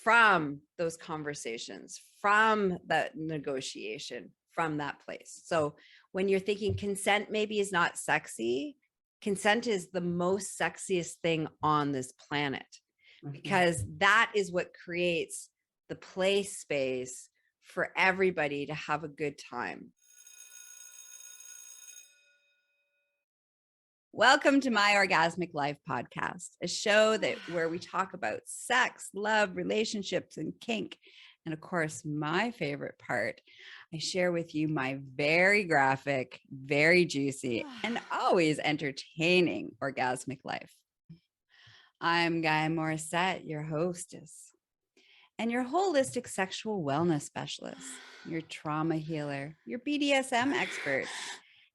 from those conversations, from that negotiation, from that place. So when you're thinking consent maybe is not sexy, consent is the most sexiest thing on this planet, because that is what creates the play space for everybody to have a good time. Welcome to My Orgasmic Life Podcast, a show where we talk about sex, love, relationships, and kink. And of course, my favorite part, I share with you my very graphic, very juicy, and always entertaining orgasmic life. I'm Gaia Morrissette, your hostess, and your holistic sexual wellness specialist, your trauma healer, your BDSM expert,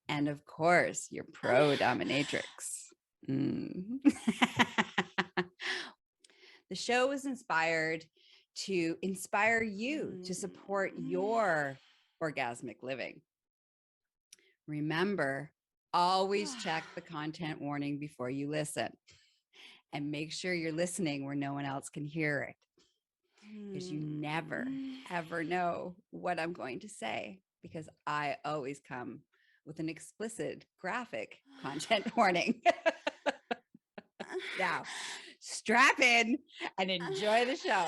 and of course, your pro-dominatrix. The show was inspired to inspire you to support your orgasmic living. Remember, always check the content warning before you listen, and make sure you're listening where no one else can hear it, because you never, ever know what I'm going to say, because I always come with an explicit graphic content warning. Now, strap in and enjoy the show.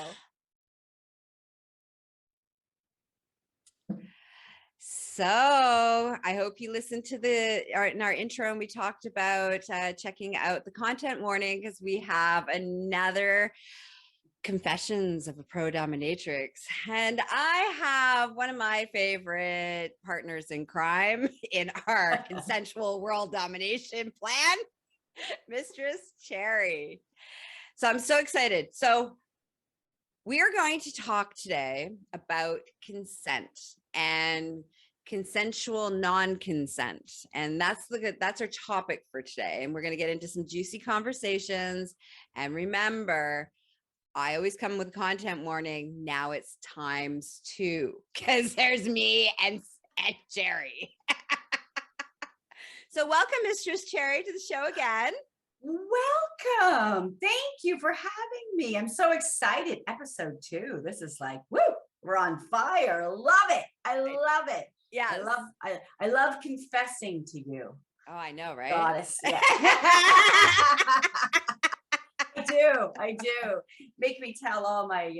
So I hope you listened to in our intro, and we talked about checking out the content warning, because we have another Confessions of a Pro-Dominatrix. And I have one of my favorite partners in crime in our consensual world domination plan, Mistress Cherry. So I'm so excited. So we are going to talk today about consent and consensual non-consent. And that's our topic for today. And we're going to get into some juicy conversations. And remember, I always come with content warning. Now it's ×2, because there's me and Cherry. So welcome, Mistress Cherry, to the show again. Welcome. Thank you for having me. I'm so excited. Episode 2. This is like, woo, we're on fire. Love it. I love it. Yeah. I love confessing to you. Oh, I know, right? Goddess. Yeah. I do. Make me tell all my,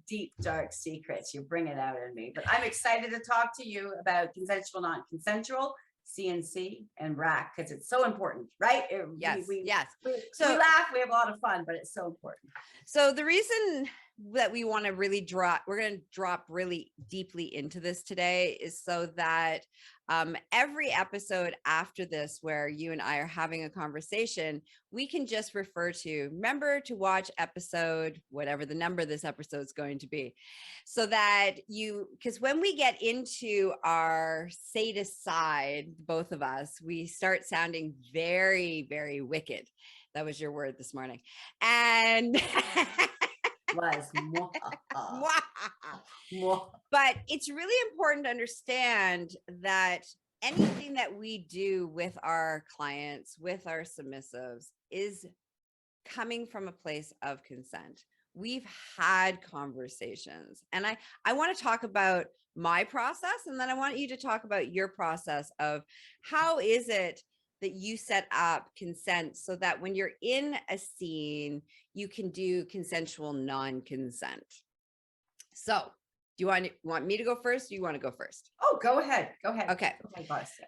deep, dark secrets. You bring it out in me. But I'm excited to talk to you about consensual, non-consensual, CNC, and RAC, because it's so important, right? Yes. We laugh, we have a lot of fun, but it's so important. So the reason that we want to really we're going to drop really deeply into this today is so that every episode after this, where you and I are having a conversation, we can just refer to, remember to watch episode, whatever the number this episode is going to be, so that because when we get into our sadist side, both of us, we start sounding very, very wicked. That was your word this morning. And was but it's really important to understand that anything that we do with our clients, with our submissives, is coming from a place of consent. We've had conversations, and I want to talk about my process, and then I want you to talk about your process of how is it that you set up consent so that when you're in a scene, you can do consensual non-consent. So do you want me to go first? Or do you want to go first? Oh, go ahead. Okay. Okay.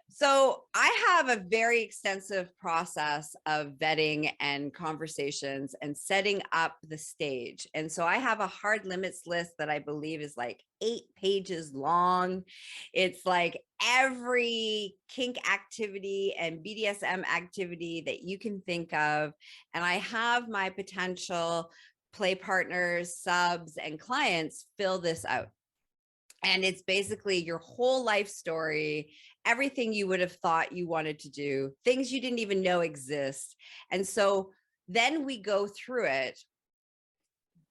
So I have a very extensive process of vetting and conversations and setting up the stage. And so I have a hard limits list that I believe is like 8 pages long. It's like every kink activity and BDSM activity that you can think of. And I have my potential play partners, subs, and clients fill this out. And it's basically your whole life story, everything you would have thought you wanted to do, things you didn't even know exist. And so then we go through it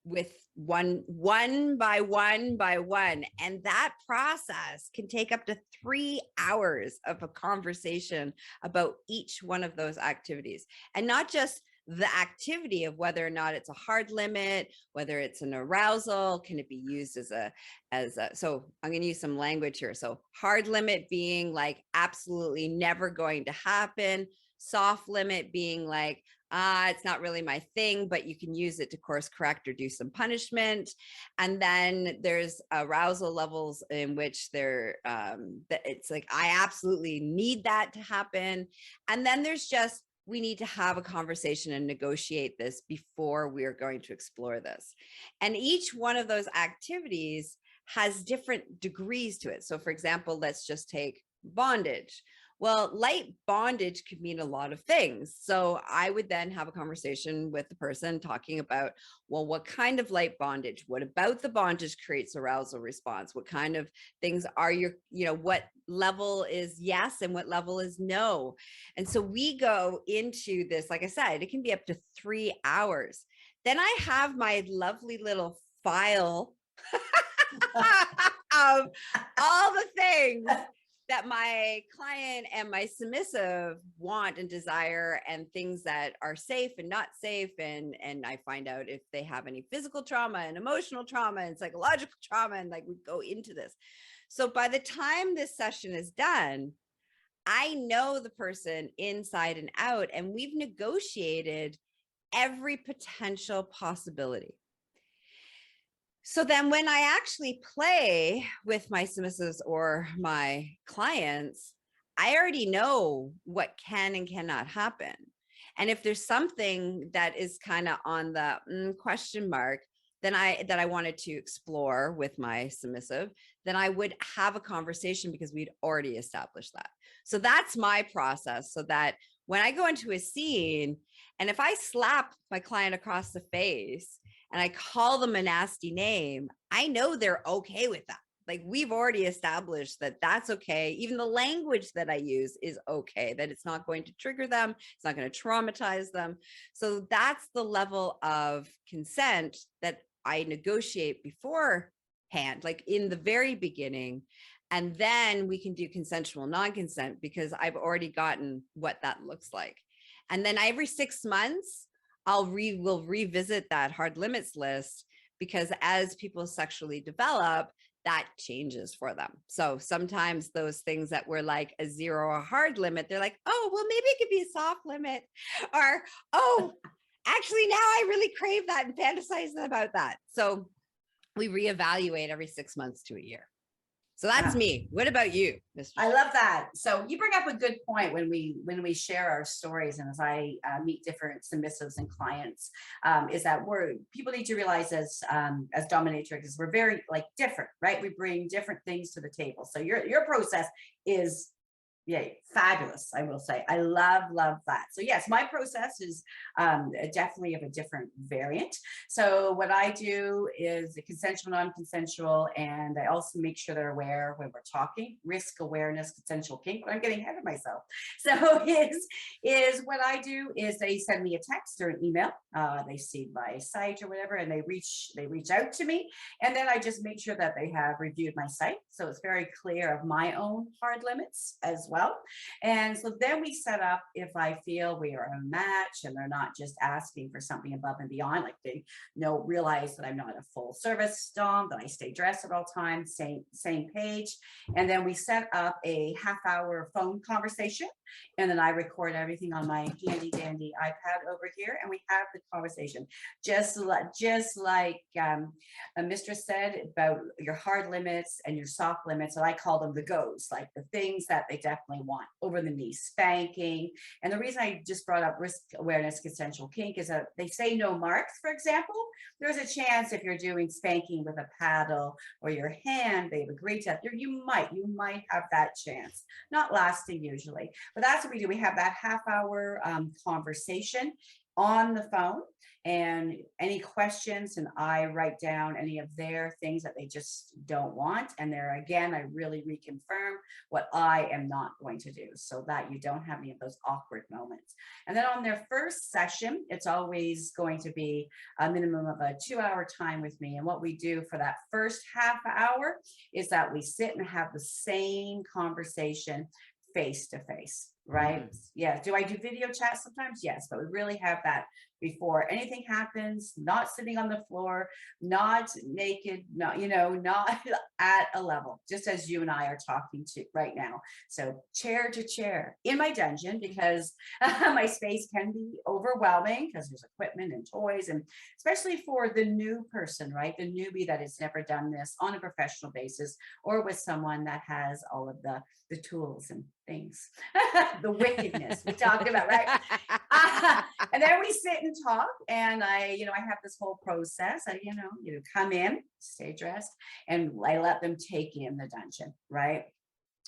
with one by one. And that process can take up to 3 hours of a conversation about each one of those activities. And not just the activity of whether or not it's a hard limit, whether it's an arousal, can it be used as a, so I'm going to use some language here. So hard limit being like absolutely never going to happen. Soft limit being like, it's not really my thing, but you can use it to course correct or do some punishment. And then there's arousal levels in which it's like, I absolutely need that to happen. And then there's just, we need to have a conversation and negotiate this before we are going to explore this. And each one of those activities has different degrees to it. So for example, let's just take bondage. Well, light bondage could mean a lot of things. So I would then have a conversation with the person talking about, well, what kind of light bondage? What about the bondage creates arousal response? What kind of things are your, what level is yes and what level is no? And so we go into this, like I said, it can be up to 3 hours. Then I have my lovely little file of all the things that my client and my submissive want and desire, and things that are safe and not safe. And I find out if they have any physical trauma and emotional trauma and psychological trauma, and like we go into this. So by the time this session is done, I know the person inside and out, and we've negotiated every potential possibility. So then when I actually play with my submissives or my clients, I already know what can and cannot happen. And if there's something that is kind of on the question mark, then that I wanted to explore with my submissive, then I would have a conversation because we'd already established that. So that's my process, so that when I go into a scene, and if I slap my client across the face and I call them a nasty name, I know they're okay with that. Like, we've already established that that's okay. Even the language that I use is okay, that it's not going to trigger them. It's not going to traumatize them. So that's the level of consent that I negotiate beforehand, like in the very beginning. And then we can do consensual non-consent, because I've already gotten what that looks like. And then every 6 months, we'll revisit that hard limits list, because as people sexually develop, that changes for them. So sometimes those things that were like a 0 or hard limit, they're like, oh, well, maybe it could be a soft limit, or, oh, actually now I really crave that and fantasize about that. So we reevaluate every 6 months to a year. So that's me. What about you, Mistress? I love that. So you bring up a good point when we share our stories, and as I meet different submissives and clients, is that people need to realize as dominatrixes, we're very different, right? We bring different things to the table. So your process is fabulous, I will say. I love that. So yes, my process is definitely of a different variant. So what I do is a consensual, non-consensual, and I also make sure they're aware when we're talking, risk awareness, consensual kink, but I'm getting ahead of myself. So is what I do is they send me a text or an email, they see my site or whatever, and they reach out to me, and then I just make sure that they have reviewed my site. So it's very clear of my own hard limits as well. And so then we set up, if I feel we are a match and they're not just asking for something above and beyond, like they realize that I'm not a full service dom, that I stay dressed at all times, same page. And then we set up a half-hour phone conversation, and then I record everything on my handy dandy iPad over here, and we have the conversation, just like a Mistress said about your hard limits and your soft limits. And I call them the goes, like the things that they definitely want: over the knee spanking. And the reason I just brought up risk awareness, consensual kink, is that they say no marks. For example, there's a chance if you're doing spanking with a paddle or your hand, they've agreed to that, you might have that chance, not lasting usually. But that's what we do. We have that half-hour conversation on the phone, and any questions, and I write down any of their things that they just don't want, and there again I really reconfirm what I am not going to do, so that you don't have any of those awkward moments. And then on their first session, it's always going to be a minimum of a 2-hour time with me. And what we do for that first half hour is that we sit and have the same conversation face to face. right? Yeah. Do I do video chat sometimes? Yes, but we really have that before anything happens, not sitting on the floor, not naked, not, not at a level, just as you and I are talking to right now. So chair to chair in my dungeon, because my space can be overwhelming because there's equipment and toys, and especially for the new person, right? The newbie that has never done this on a professional basis, or with someone that has all of the tools and things, the wickedness we talked about, right? And then we sit and talk, and I have this whole process. You come in, stay dressed, and I let them take in the dungeon, right?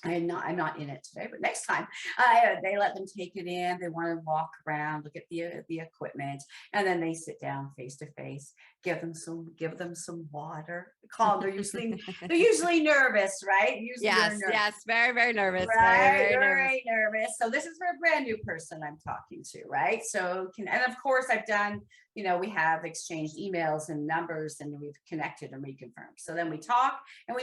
I'm not in it today, but next time they let them take it in. They want to walk around, look at the equipment, and then they sit down face to face. Give them some water. Calm. They're usually nervous, right? Usually yes, very, very nervous. Right, very nervous. So this is for a brand new person I'm talking to, right? So and of course I've done, we have exchanged emails and numbers, and we've connected and reconfirmed. So then we talk, and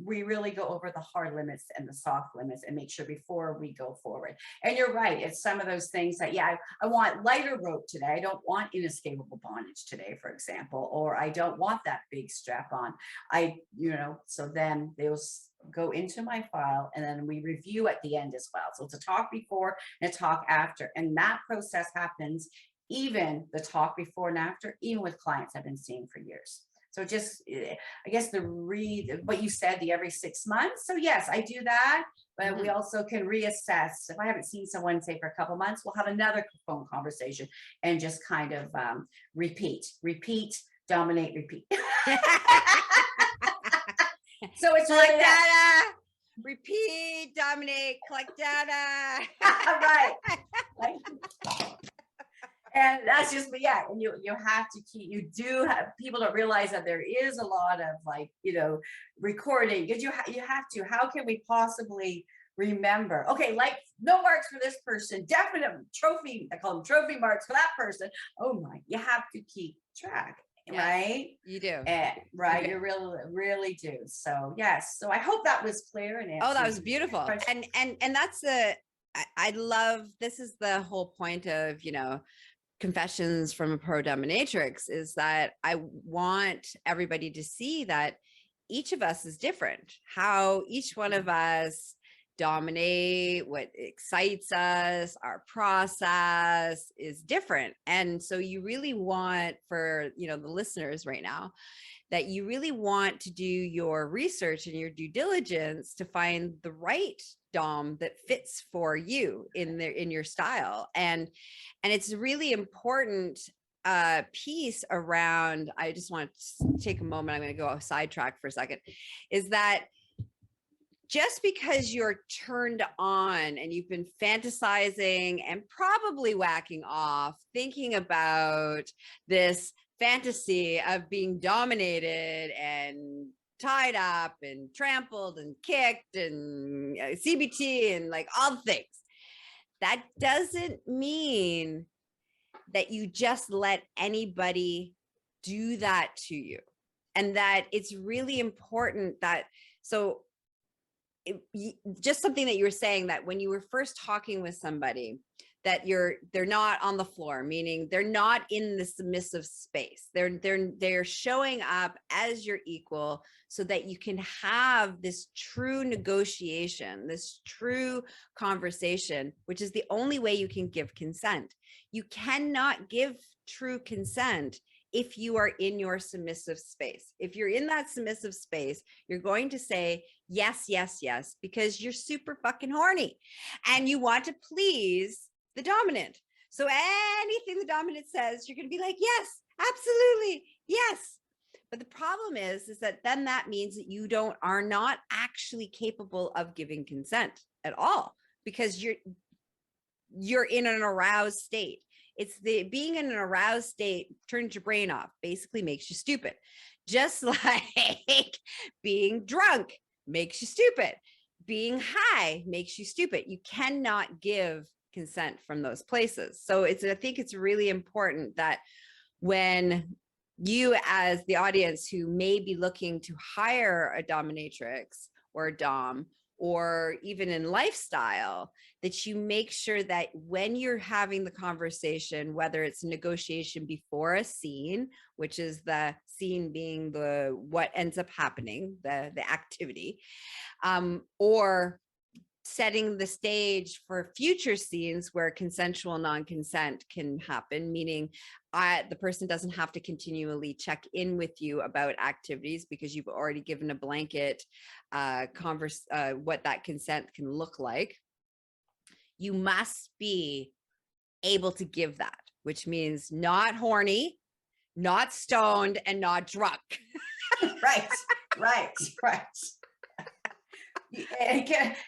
we really go over the hard limits and the soft limits, and make sure before we go forward. And you're right, it's some of those things that, I want lighter rope today. I don't want inescapable bondage today, for example, or I don't want that big strap on. So then they'll go into my file, and then we review at the end as well. So it's a talk before and a talk after. And that process happens, even the talk before and after, even with clients I've been seeing for years. So just, I guess what you said, the every 6 months. So yes, I do that, but we also can reassess. If I haven't seen someone, say, for a couple months, we'll have another phone conversation and just kind of repeat, dominate, repeat. So it's collect really data, repeat, dominate, collect data. right. And that's just, and you have to people don't realize that there is a lot of recording, because you have to. How can we possibly remember? Okay, no marks for this person, definite trophy, I call them trophy marks for that person. Oh my, you have to keep track. Yes, right? You do. Right. You really do. So yes. So I hope that was clear. And that was beautiful. And that's I love, this is the whole point of, Confessions from a Pro-Dominatrix, is that I want everybody to see that each of us is different, how each one of us dominate, what excites us, our process is different. And so you really want, for the listeners right now, that you really want to do your research and your due diligence to find the right dom that fits for you in your style. And it's really important piece around, I just want to take a moment, I'm going to go off sidetrack for a second, is that just because you're turned on and you've been fantasizing and probably whacking off, thinking about this fantasy of being dominated and tied up and trampled and kicked and CBT and all the things, that doesn't mean that you just let anybody do that to you. And that it's really important that, just something that you were saying, that when you were first talking with somebody, that they're not on the floor, meaning they're not in the submissive space. They're showing up as your equal, so that you can have this true negotiation, this true conversation, which is the only way you can give consent. You cannot give true consent if you are in your submissive space. If you're in that submissive space, you're going to say yes, yes, yes, because you're super fucking horny and you want to please the dominant. So anything the dominant says, you're going to be like, yes, absolutely, yes. But the problem is that then that means that you are not actually capable of giving consent at all, because you're in an aroused state. It's being in an aroused state turns your brain off, basically makes you stupid. Just like being drunk makes you stupid. Being high makes you stupid. You cannot give consent from those places. So I think it's really important that when you, as the audience who may be looking to hire a dominatrix or a dom, or even in lifestyle, that you make sure that when you're having the conversation, whether it's negotiation before a scene, which is the scene being the what ends up happening, the activity, or setting the stage for future scenes where consensual non-consent can happen, meaning the person doesn't have to continually check in with you about activities because you've already given a blanket what that consent can look like. You must be able to give that, which means not horny, not stoned, and not drunk. Right.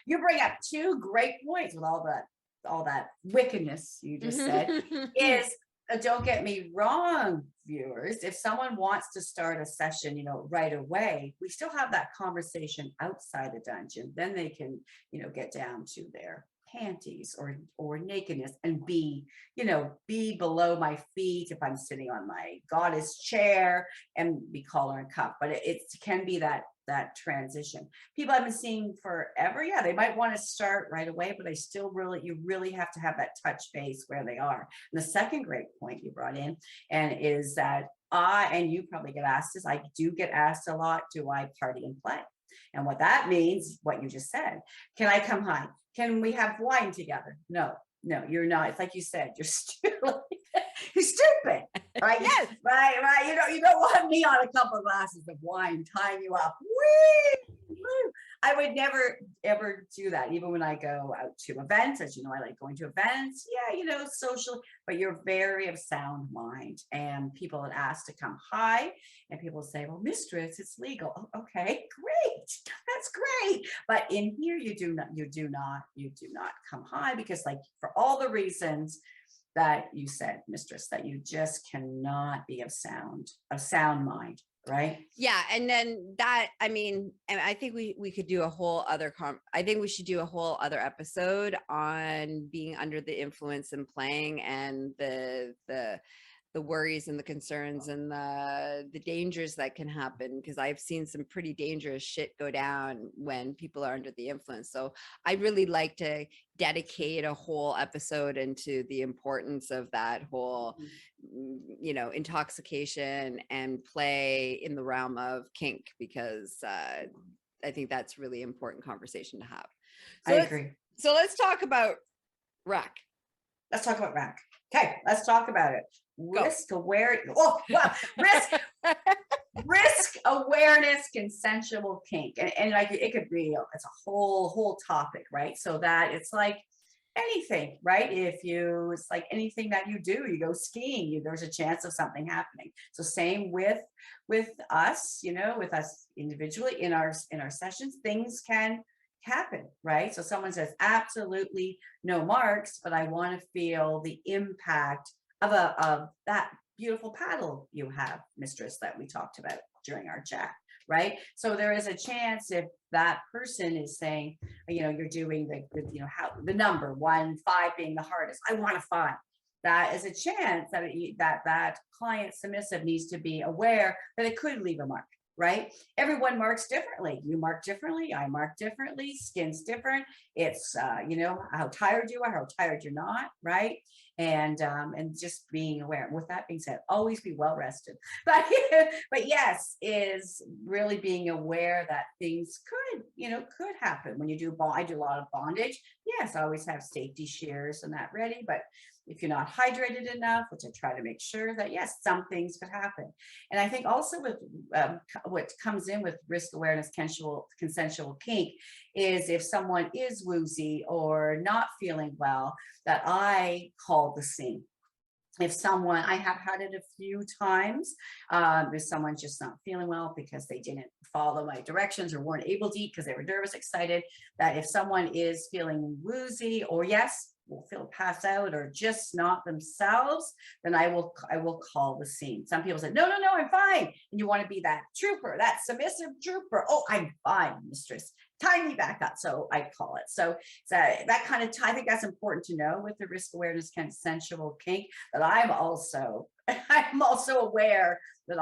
You bring up two great points with all that wickedness you just said. Is don't get me wrong, viewers, if someone wants to start a session, right away, we still have that conversation outside the dungeon. Then they can, get down to their panties or nakedness and be below my feet if I'm sitting on my goddess chair, and be collar and cuff. But it can be that transition. People I've been seeing forever, they might want to start right away, but you really have to have that touch base where they are. And the second great point you brought in, and is that and you probably get asked this, I do get asked a lot, do I party and play? And what that means, what you just said, can I come high? Can we have wine together? No, you're not. It's like you said, you're stupid. You're stupid, right? Yes. Right. You don't want me on a couple of glasses of wine tying you up. Woo! I would never, ever do that. Even when I go out to events, as you know, I like going to events. Yeah, social, but you're very of sound mind. And people that ask to come high, and people say, well, Mistress, it's legal. Oh, okay, great. That's great. But in here, you do not come high, because for all the reasons that you said, Mistress, that you just cannot be of sound mind, right? Yeah. And then and I think we could do a whole other I think we should do a whole other episode on being under the influence and playing, and the worries and the concerns and the dangers that can happen, because I've seen some pretty dangerous shit go down when people are under the influence. So I'd really like to dedicate a whole episode into the importance of that whole, intoxication and play in the realm of kink, because I think that's really important conversation to have. I agree. So let's talk about rack. Let's talk about rack. Okay, let's talk about it. Risk awareness. Oh, wow. Risk awareness, consensual kink, and it could be, it's a whole topic, right? So that it's like anything, right? It's like anything that you do, you go skiing, there's a chance of something happening. So same with us, with us individually in our sessions, things can happen, right? So someone says absolutely no marks, but I want to feel the impact of that beautiful paddle you have, Mistress, that we talked about during our chat, right? So there is a chance, if that person is saying, you're doing the number 1, 5 being the hardest, I want a 5. That is a chance that client submissive needs to be aware that it could leave a mark, right? Everyone marks differently. You mark differently. I mark differently. Skin's different. It's, how tired you are, how tired you're not, right? And just being aware. With that being said, always be well rested. But yes, is really being aware that things could happen when you do I do a lot of bondage. Yes, I always have safety shears and that ready, but if you're not hydrated enough, which I try to make sure that, yes, some things could happen. And I think also with what comes in with risk awareness, consensual kink, is if someone is woozy or not feeling well, that I call the scene. If someone, I have had it a few times, if someone's just not feeling well because they didn't follow my directions or weren't able to eat because they were nervous, excited, that if someone is feeling woozy, or yes, will feel pass out or just not themselves, then I will call the scene. Some people say, no, I'm fine. And you want to be that trooper, that submissive trooper. Oh, I'm fine, Mistress. Tie me back up. So I call it. So that kind of, I think that's important to know with the risk awareness consensual kink, that I'm also aware that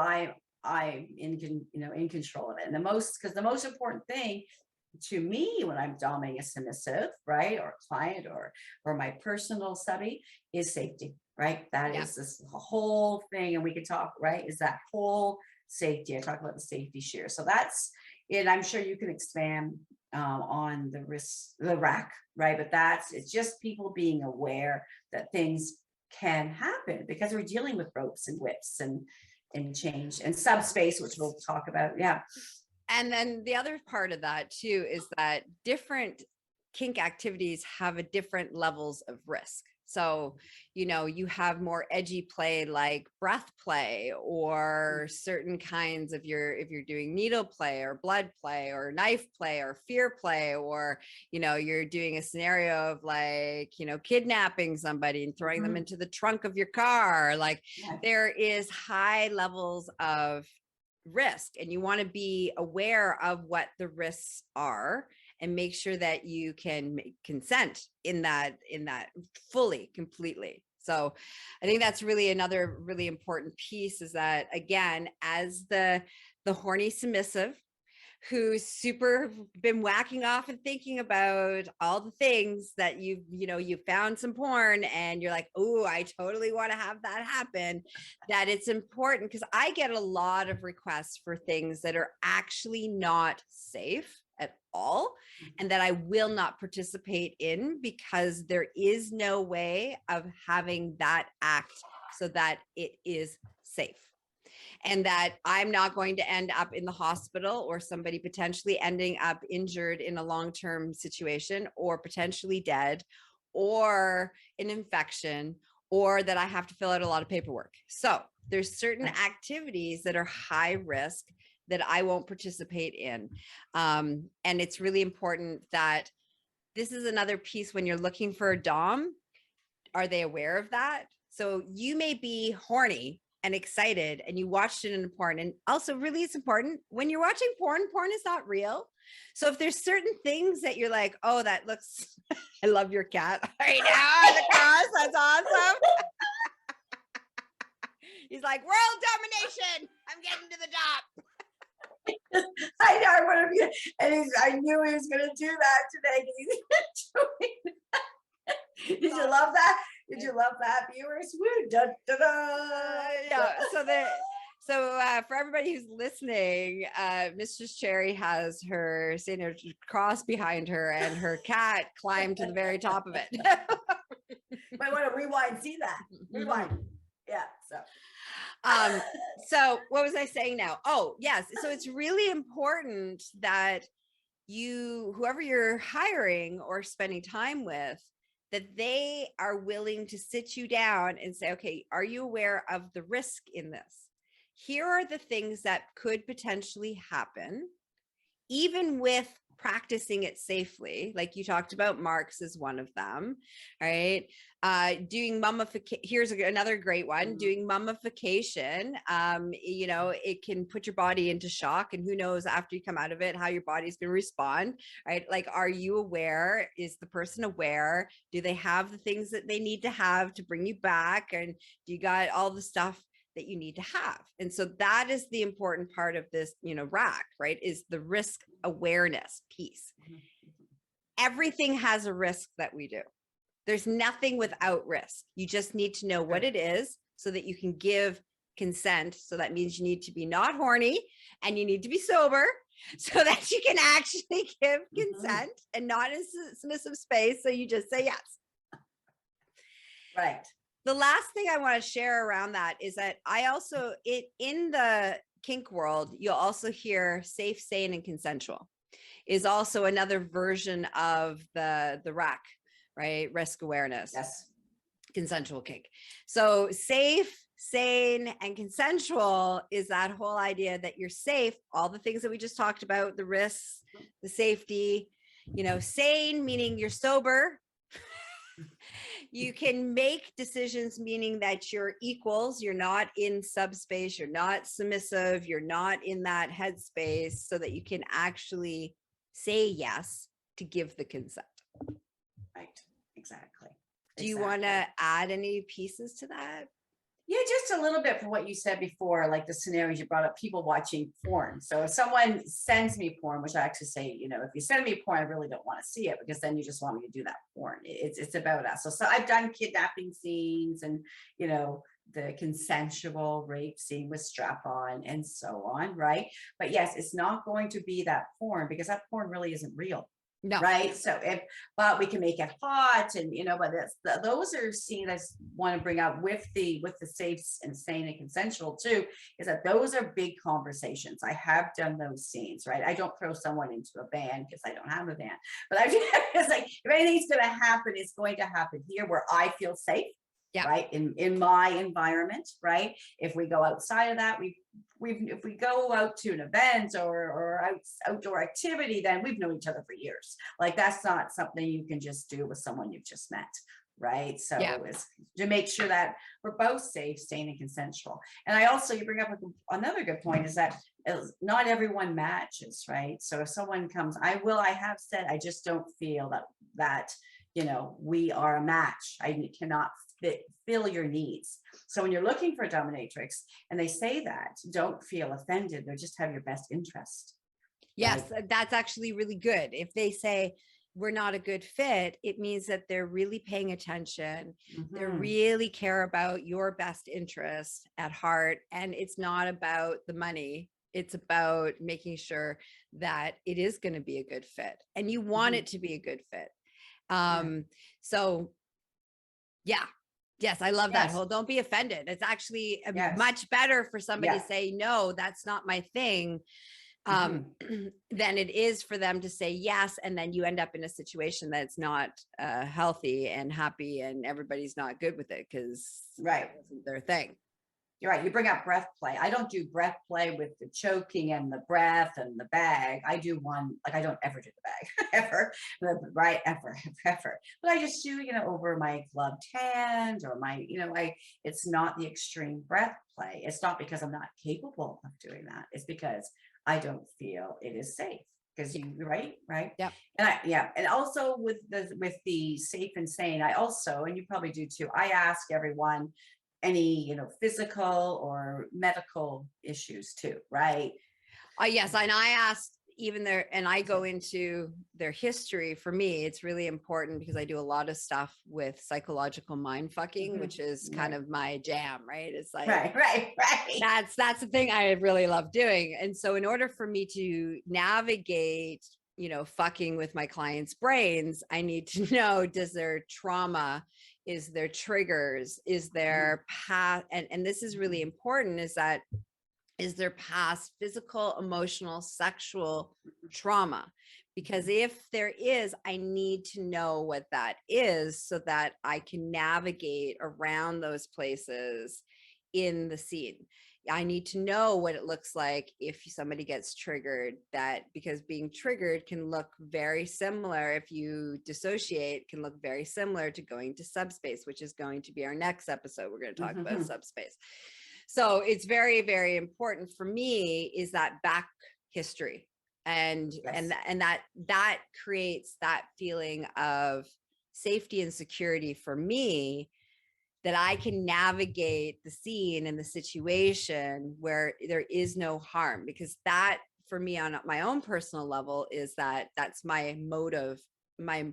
I'm in control of it. And the most important thing to me, when I'm doming a submissive, right, or a client, or my personal study, is safety, right? That is this whole thing, and we could talk, right? Is that whole safety? I talk about the safety share. So that's it. I'm sure you can expand on the risk, the rack, right? But it's just people being aware that things can happen because we're dealing with ropes and whips and change and subspace, which we'll talk about. Yeah. And then the other part of that too is that different kink activities have a different levels of risk. So, you have more edgy play like breath play, or certain kinds of if you're doing needle play or blood play or knife play or fear play, or, you're doing a scenario of like, kidnapping somebody and throwing them into the trunk of your car. Like there is high levels of risk, and you want to be aware of what the risks are and make sure that you can consent in that fully, completely. So I think that's really another really important piece, is that, again, as the horny submissive who's super been whacking off and thinking about all the things that you found some porn and you're like, oh, I totally want to have that happen, that it's important, because I get a lot of requests for things that are actually not safe at all, and that I will not participate in, because there is no way of having that act so that it is safe. And that I'm not going to end up in the hospital, or somebody potentially ending up injured in a long-term situation, or potentially dead, or an infection, or that I have to fill out a lot of paperwork. So there's certain activities that are high risk that I won't participate in. And it's really important that this is another piece when you're looking for a dom. Are they aware of that? So you may be horny and excited and you watched it in porn. And also, really, it's important when you're watching porn is not real. So if there's certain things that you're like, oh, that looks, I love your cat right now in the cross. That's awesome. He's like, world domination. I'm getting to the top. I know. I knew he was going to do that today. He's doing that. Did you love that? Did you love that, viewers? Woo, da, da, da. Yeah. So for everybody who's listening, Mistress Cherry has her Sane cross behind her, and her cat climbed to the very top of it. Might want to rewind. See that? Rewind. Yeah. So what was I saying now? Oh, yes. So it's really important that whoever you're hiring or spending time with, that they are willing to sit you down and say, okay, are you aware of the risk in this? Here are the things that could potentially happen, even with practicing it safely. Like you talked about, Marks is one of them, right? Doing mummification. Here's another great one. Doing mummification. It can put your body into shock, and who knows after you come out of it how your body's going to respond, right? Like, are you aware? Is the person aware? Do they have the things that they need to have to bring you back? And do you got all the stuff that you need to have? And so that is the important part of this, rack, right? Is the risk awareness piece. Everything has a risk that we do. There's nothing without risk. You just need to know what it is so that you can give consent. So that means you need to be not horny and you need to be sober so that you can actually give consent and not in a submissive space. So you just say yes. Right. The last thing I want to share around that is that I also, in the kink world, you'll also hear safe, sane, and consensual is also another version of the rack, right? Risk awareness. Yes. Consensual kink. So safe, sane, and consensual is that whole idea that you're safe, all the things that we just talked about, the risks, the safety, sane, meaning you're sober. You can make decisions, meaning that you're equals, you're not in subspace, you're not submissive, you're not in that headspace, so that you can actually say yes to give the consent. Right. Exactly. Do you want to add any pieces to that? Yeah, just a little bit for what you said before, like the scenarios you brought up, people watching porn. So if someone sends me porn, which I actually say, you know, if you send me porn, I really don't want to see it because then you just want me to do that porn. It's about us. So I've done kidnapping scenes and, you know, the consensual rape scene with strap on and so on, right? But yes, it's not going to be that porn because that porn really isn't real. No. Right. So but we can make it hot and, you know, but those are scenes I want to bring up with the safe and sane and consensual too, is that those are big conversations. I have done those scenes, right? I don't throw someone into a van because I don't have a van, but it's like, if anything's going to happen, it's going to happen here where I feel safe. Yeah. Right. In my environment. Right. If we go outside of that, if we go out to an event or outdoor activity, then we've known each other for years. Like that's not something you can just do with someone you've just met. Right. So it's to make sure that we're both safe, sane, and consensual. And I also, you bring up another good point is that not everyone matches. Right. So if someone comes, I have said, I just don't feel that, you know, we are a match. I cannot fill your needs. So when you're looking for a dominatrix and they say that, don't feel offended. They just have your best interest. Yes, right? That's actually really good. If they say we're not a good fit, it means that they're really paying attention. Mm-hmm. They really care about your best interest at heart. And it's not about the money. It's about making sure that it is going to be a good fit and you want it to be a good fit. So yeah. Yes, I love that whole don't be offended. It's actually much better for somebody to say, no, that's not my thing, than it is for them to say yes. And then you end up in a situation that's not healthy and happy and everybody's not good with it because that wasn't their thing. You're right. You bring up breath play. I don't do breath play with the choking and the breath and the bag. I do one, like I don't ever do the bag ever, right? Ever. But I just do, you know, over my gloved hand or my, you know, it's not the extreme breath play. It's not because I'm not capable of doing that. It's because I don't feel it is safe. Because right. Yeah. And also with the safe and sane, I also, and you probably do too, I ask everyone any, you know, physical or medical issues too, right? Yes. And I asked even and I go into their history. For me, it's really important because I do a lot of stuff with psychological mind fucking, which is kind of my jam, right? It's like, right. That's the thing I really love doing. And so in order for me to navigate, you know, fucking with my clients' brains, I need to know, does their trauma, is there triggers, is there past, and this is really important, is there past physical, emotional, sexual trauma? Because if there is, I need to know what that is so that I can navigate around those places in the scene. I need to know what it looks like if somebody gets triggered, because being triggered can look very similar. If you dissociate, can look very similar to going to subspace, which is going to be our next episode. We're going to talk about subspace. So it's very, very important for me is that back history and that creates that feeling of safety and security for me, that I can navigate the scene and the situation where there is no harm, because that for me on my own personal level is that's my mode of mode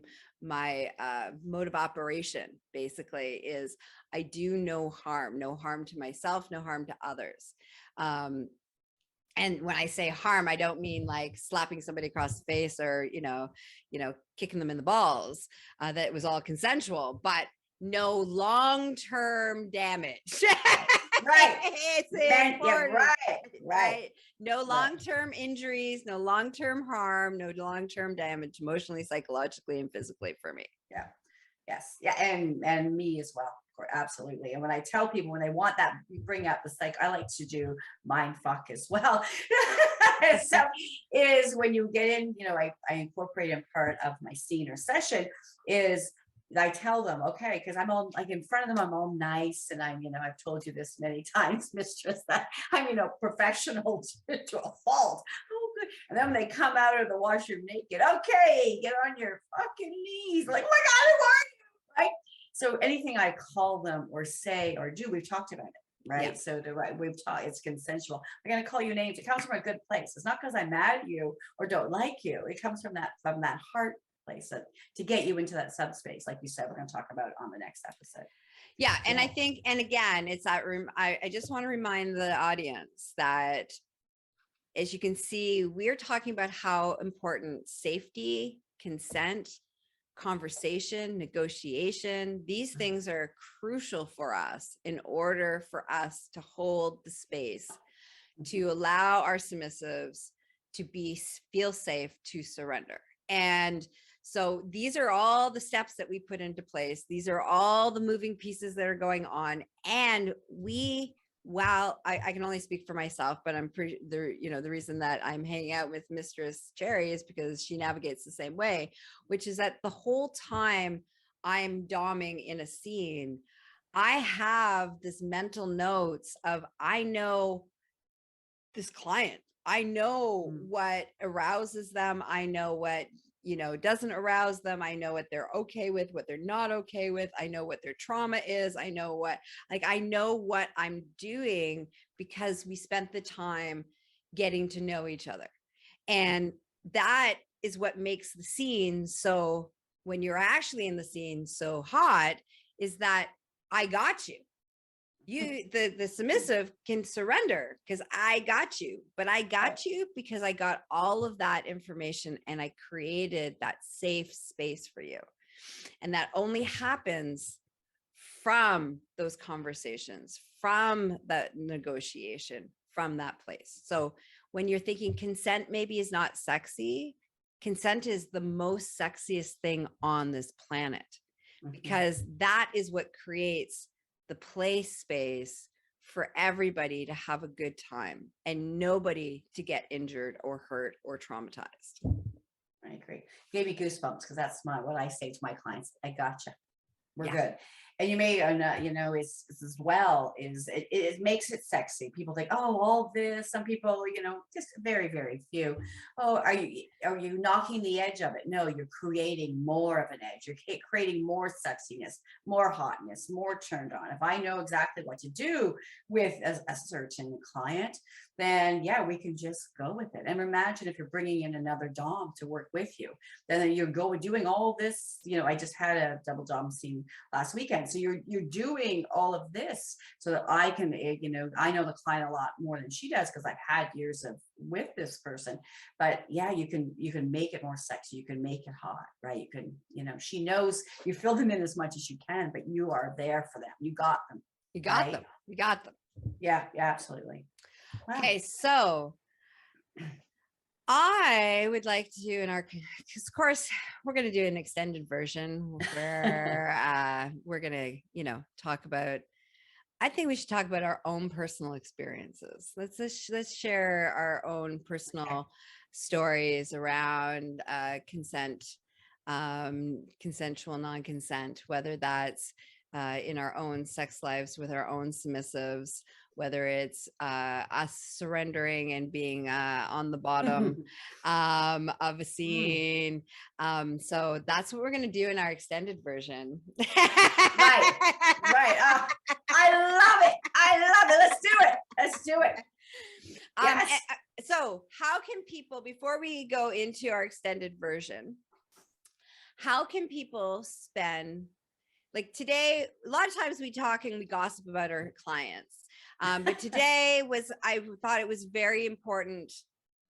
of operation, basically, is I do no harm to myself, no harm to others. And when I say harm, I don't mean like slapping somebody across the face or, you know, kicking them in the balls. That was all consensual, but no long-term damage. Right. It's important. Right. No long-term injuries, no long-term harm, no long-term damage, emotionally, psychologically, and physically for me. Yeah. Yes. Yeah. And me as well. Absolutely. And when I tell people, when they want that, we bring up the I like to do mind fuck as well. So is when you get in, you know, I incorporate in part of my scene or session is I tell them, okay, because I'm all like in front of them, I'm all nice. And I'm, you know, I've told you this many times, Mistress, that I'm, you know, professional to a fault. Oh, good. And then when they come out of the washroom naked, okay, get on your fucking knees. Like, oh my God, who are you? Right? So anything I call them or say or do, we've talked about it. right? Yeah. So we've taught it's consensual. I'm going to call you names. It comes from a good place. It's not because I'm mad at you or don't like you. It comes from that heart place to get you into that subspace. Like you said, we're going to talk about on the next episode. Yeah. And I think, and again, it's that room. I just want to remind the audience that, as you can see, we're talking about how important safety, consent, conversation, negotiation, these things are crucial for us in order for us to hold the space, to allow our submissives to feel safe to surrender. And so these are all the steps that we put into place. These are all the moving pieces that are going on. And I can only speak for myself, but I'm pretty the reason that I'm hanging out with Mistress Cherry is because she navigates the same way, which is that the whole time I'm doming in a scene, I have this mental notes of, I know this client, I know what arouses them, I know what doesn't arouse them, I know what they're okay with, what they're not okay with, I know what their trauma is, I know what I'm doing, because we spent the time getting to know each other. And that is what makes the scene, so when you're actually in the scene, so hot, is that I got you. The submissive can surrender because I got you, but I got you because I got all of that information and I created that safe space for you. And that only happens from those conversations, from that negotiation, from that place. So when you're thinking consent maybe is not sexy, consent is the most sexiest thing on this planet, because that is what creates the play space for everybody to have a good time and nobody to get injured or hurt or traumatized. I agree. Gave me goosebumps, because that's what I say to my clients. I gotcha. We're good. And you may is as well, is it makes it sexy. People think, oh, all this, some people, just very, very few. Oh, are you knocking the edge of it? No, you're creating more of an edge. You're creating more sexiness, more hotness, more turned on. If I know exactly what to do with a certain client, then yeah, we can just go with it. And imagine if you're bringing in another dom to work with you, then you're doing all this. I just had a double dom scene last weekend. So you're doing all of this so that I can, I know the client a lot more than she does because I've had years with this person. But yeah, you can make it more sexy. You can make it hot, right? You can, she knows you fill them in as much as you can, but you are there for them. You got them. You got them. You got them. Yeah, absolutely. Wow. Okay, so I would like to do because of course we're going to do an extended version where we're going to, talk about, I think we should talk about our own personal experiences. Let's share our own personal stories around consent, consensual non-consent, whether that's in our own sex lives with our own submissives, whether it's us surrendering and being on the bottom of a scene. So that's what we're going to do in our extended version. Right. I love it. Let's do it. Yes. So how can people, before we go into our extended version, how can people spend, like today, a lot of times we talk and we gossip about our clients. But today I thought it was very important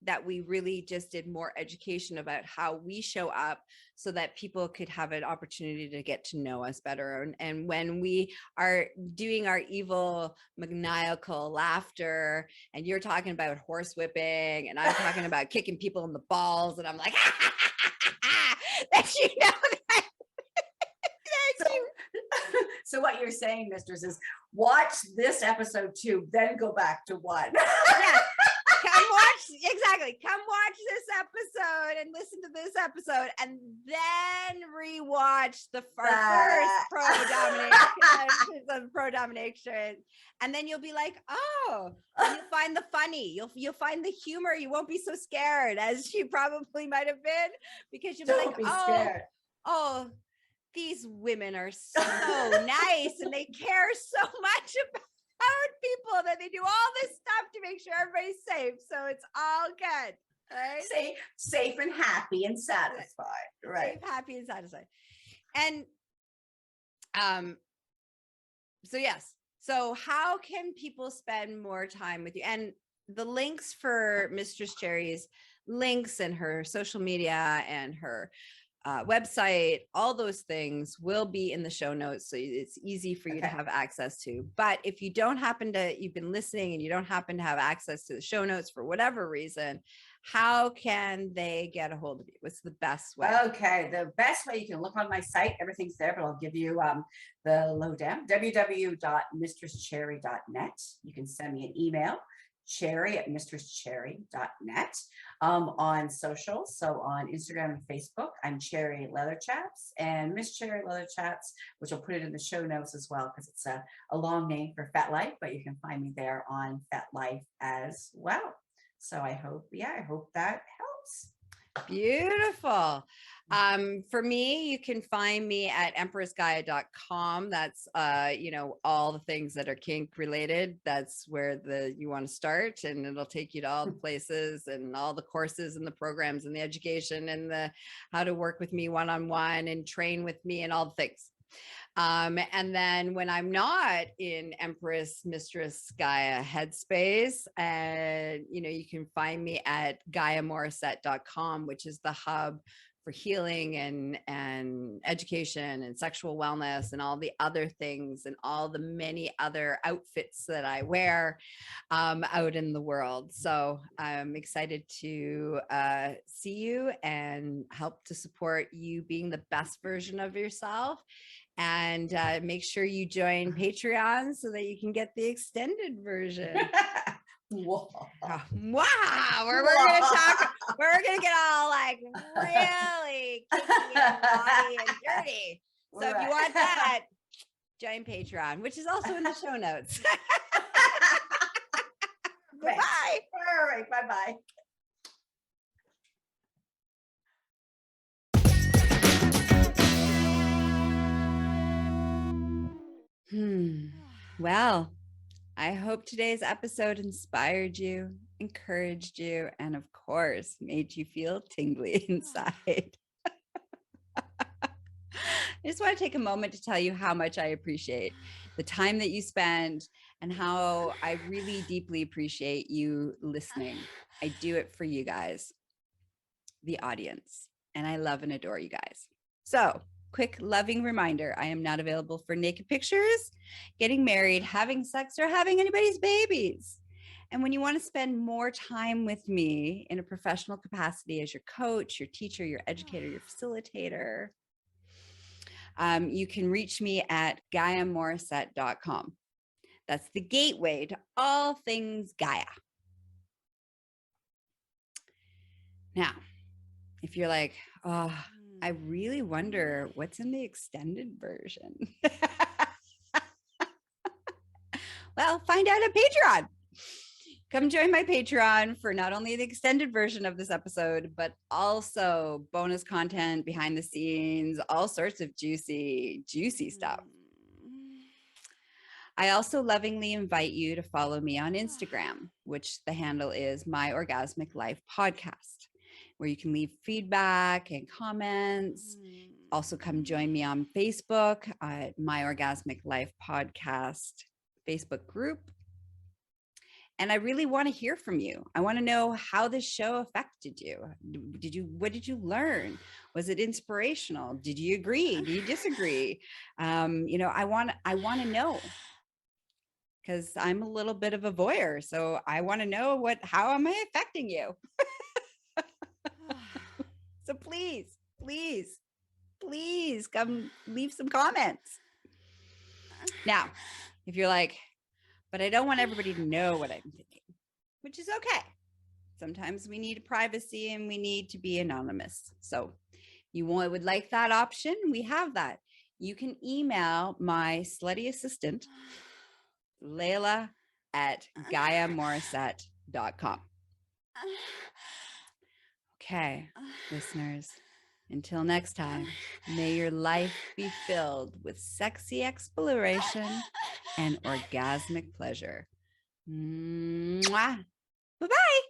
that we really just did more education about how we show up so that people could have an opportunity to get to know us better. And when we are doing our evil, maniacal laughter, and you're talking about horse whipping, and I'm talking about kicking people in the balls, and I'm like, that So what you're saying, Mistress, is watch this episode 2, then go back to 1. Yes. Come watch this episode and listen to this episode, and then rewatch the first Pro-Dominatrix, and then you'll be like, oh, and you'll find the funny, you'll find the humor. You won't be so scared as she probably might have been, because you'll be like, scared. Oh, these women are so nice and they care so much about people that they do all this stuff to make sure everybody's safe. So it's all good. Right? Safe and happy and satisfied. Right. Safe, happy, and satisfied. And so yes. So how can people spend more time with you? And the links for Mistress Cherry's links and her social media and her website, all those things will be in the show notes. So it's easy for you to have access to. But if you don't happen to, you've been listening and you don't happen to have access to the show notes for whatever reason, how can they get a hold of you? What's the best way? Okay. The best way, you can look on my site. Everything's there, but I'll give you the lowdown, www.mistresscherry.net. You can send me an email, cherry@mistresscherry.net. On social, so on Instagram and Facebook, I'm Cherry Leather Chaps and Miss Cherry Leather Chaps, which I'll put it in the show notes as well, because it's a long name for Fat Life, but you can find me there on Fat Life as well. So I hope that helps. Beautiful. For me, you can find me at empressgaia.com. That's, all the things that are kink related. That's where you want to start, and it'll take you to all the places and all the courses and the programs and the education and the how to work with me one-on-one and train with me and all the things. And then when I'm not in Empress, Mistress, Gaia headspace, you can find me at GaiaMorrissette.com, which is the hub for healing and education and sexual wellness and all the other things and all the many other outfits that I wear out in the world. So I'm excited to see you and help to support you being the best version of yourself. And make sure you join Patreon so that you can get the extended version. Wow. We're gonna get all like really kinky and naughty and dirty. So if you want that, join Patreon, which is also in the show notes. Bye. All right. Bye-bye. Well, I hope today's episode inspired you, encouraged you, and of course, made you feel tingly inside. I just want to take a moment to tell you how much I appreciate the time that you spend and how I really deeply appreciate you listening. I do it for you guys, the audience, and I love and adore you guys. So, quick loving reminder, I am not available for naked pictures, getting married, having sex, or having anybody's babies. And when you want to spend more time with me in a professional capacity as your coach, your teacher, your educator, your facilitator, you can reach me at GaiaMorrissette.com. That's the gateway to all things Gaia. Now, if you're like, oh, I really wonder what's in the extended version. Well, find out at Patreon. Come join my Patreon for not only the extended version of this episode, but also bonus content, behind the scenes, all sorts of juicy stuff. I also lovingly invite you to follow me on Instagram, which the handle is My Orgasmic Life Podcast, where you can leave feedback and comments. Also come join me on Facebook at My Orgasmic Life Podcast Facebook group. And I really want to hear from you. I want to know how this show affected you. What did you learn? Was it inspirational? Did you agree? Did you disagree? I want to know, because I'm a little bit of a voyeur. So I want to know how am I affecting you? So please come leave some comments. Now, if you're like, but I don't want everybody to know what I'm thinking, which is okay. Sometimes we need privacy and we need to be anonymous. So you would like that option? We have that. You can email my slutty assistant, Layla, at GaiaMorrissette.com. Okay, listeners, until next time, may your life be filled with sexy exploration and orgasmic pleasure. Mwah. Bye-bye.